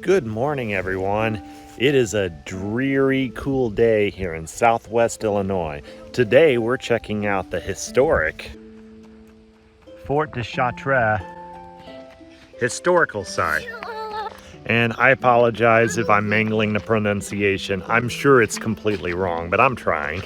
Good morning, everyone. It is a dreary, cool day here in southwest Illinois. Today we're checking out the historic Fort De Chatres historical site. And I apologize if I'm mangling the pronunciation. I'm sure it's completely wrong, but I'm trying.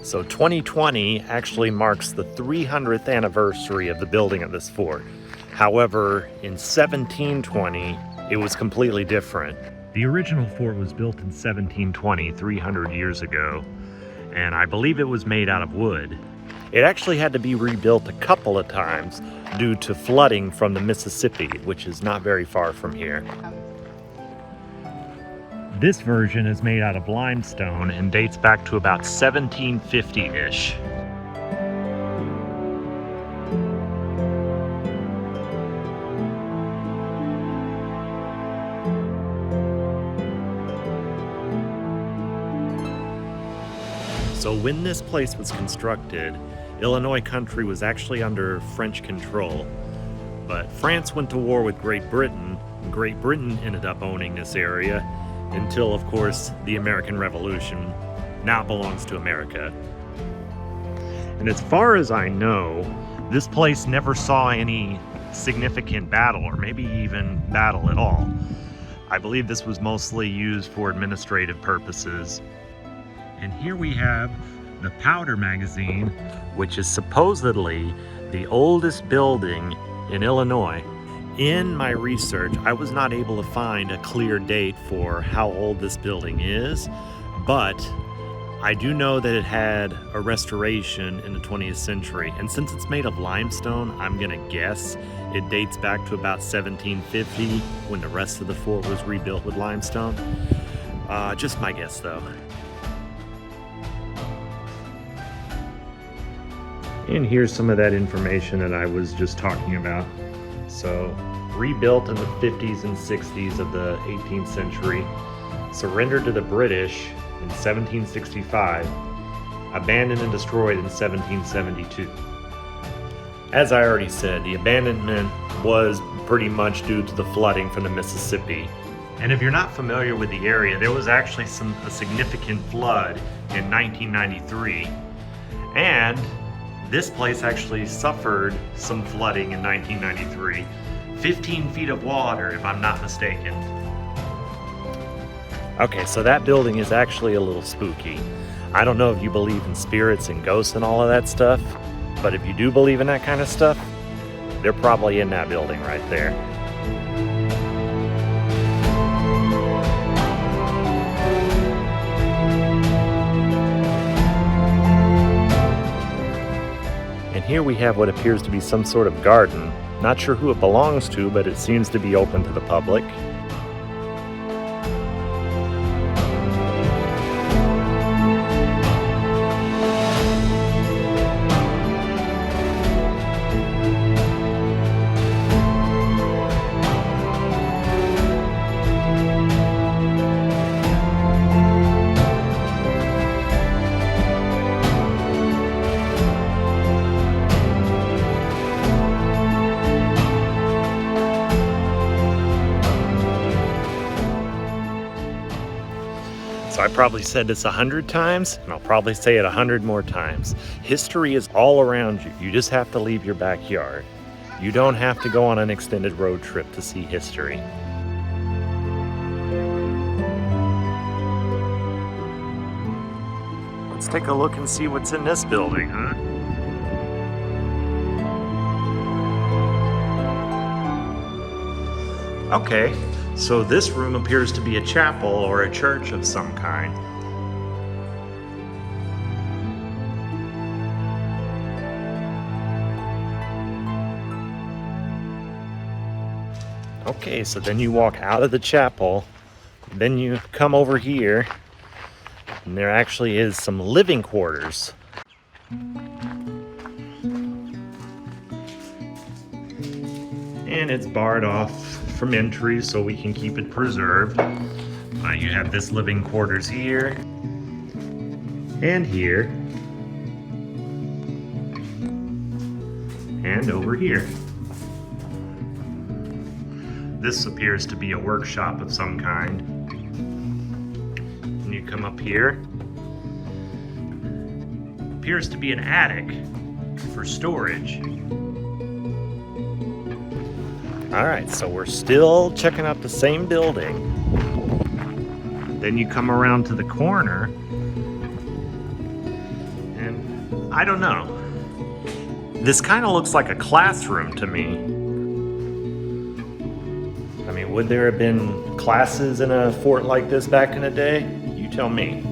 So 2020 actually marks the 300th anniversary of the building of this fort. However, in 1720, it was completely different. The original fort was built in 1720, 300 years ago, and I believe it was made out of wood. It actually had to be rebuilt a couple of times due to flooding from the Mississippi, which is not very far from here. This version is made out of limestone and dates back to about 1750-ish. So when this place was constructed, Illinois country was actually under French control. But France went to war with Great Britain, and Great Britain ended up owning this area until, of course, the American Revolution. Now it belongs to America. And as far as I know, this place never saw any significant battle, or maybe even battle at all. I believe this was mostly used for administrative purposes. And here we have the Powder Magazine, which is supposedly the oldest building in Illinois. In my research, I was not able to find a clear date for how old this building is, but I do know that it had a restoration in the 20th century. And since it's made of limestone, I'm gonna guess it dates back to about 1750 when the rest of the fort was rebuilt with limestone. Just my guess though. And here's some of that information that I was just talking about. So, rebuilt in the 50s and 60s of the 18th century, surrendered to the British in 1765, abandoned and destroyed in 1772. As I already said, the abandonment was pretty much due to the flooding from the Mississippi. And if you're not familiar with the area, there was actually a significant flood in 1993. And this place actually suffered some flooding in 1993. 15 feet of water, if I'm not mistaken. Okay, so that building is actually a little spooky. I don't know if you believe in spirits and ghosts and all of that stuff, but if you do believe in that kind of stuff, they're probably in that building right there. Here we have what appears to be some sort of garden. Not sure who it belongs to, but it seems to be open to the public. So I probably said this 100 times, and I'll probably say it 100 more times. History is all around you. You just have to leave your backyard. You don't have to go on an extended road trip to see history. Let's take a look and see what's in this building, huh? Okay. So this room appears to be a chapel or a church of some kind. Okay, so then you walk out of the chapel, then you come over here, and there actually is some living quarters. And it's barred off from entry so we can keep it preserved. You have this living quarters here and here and over here. This appears to be a workshop of some kind. And you come up here. Appears to be an attic for storage. Alright, so we're still checking out the same building. Then you come around to the corner, and I don't know. This kind of looks like a classroom to me. I mean, would there have been classes in a fort like this back in the day? You tell me.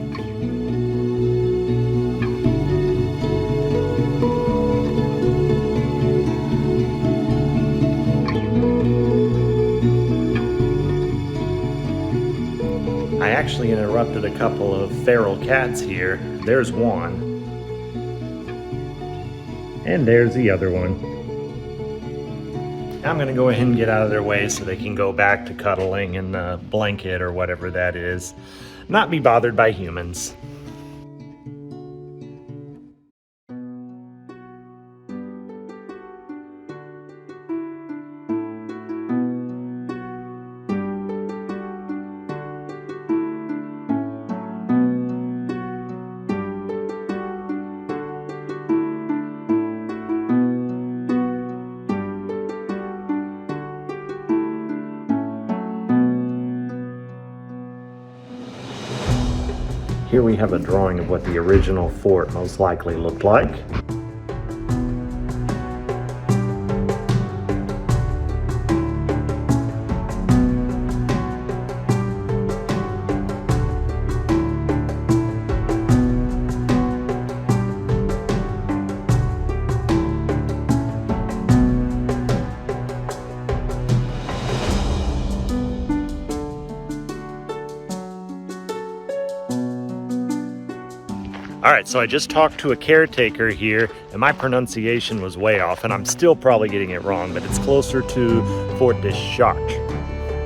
I actually interrupted a couple of feral cats here. There's one. And there's the other one. I'm gonna go ahead and get out of their way so they can go back to cuddling in the blanket or whatever that is. Not be bothered by humans. Here we have a drawing of what the original fort most likely looked like. Alright, so I just talked to a caretaker here, and my pronunciation was way off, and I'm still probably getting it wrong, but it's closer to Fort De Chatres.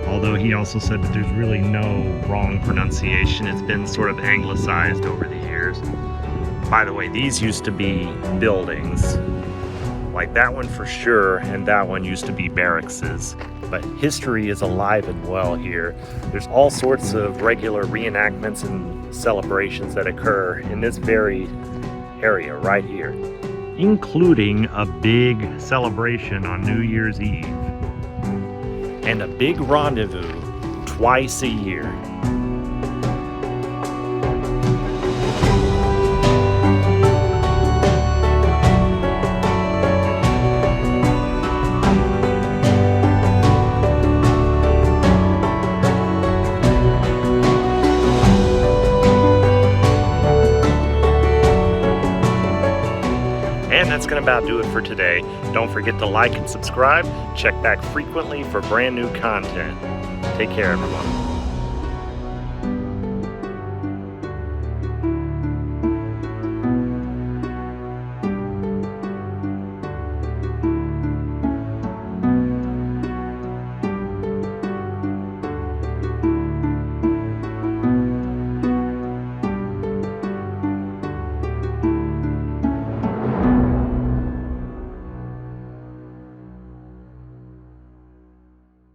Although he also said that there's really no wrong pronunciation. It's been sort of anglicized over the years. By the way, these used to be buildings. Like that one for sure, and that one used to be barrackses. But history is alive and well here. There's all sorts of regular reenactments and celebrations that occur in this very area right here, including a big celebration on New Year's Eve and a big rendezvous twice a year. And that's going to about do it for today. Don't forget to like and subscribe. Check back frequently for brand new content. Take care, everyone.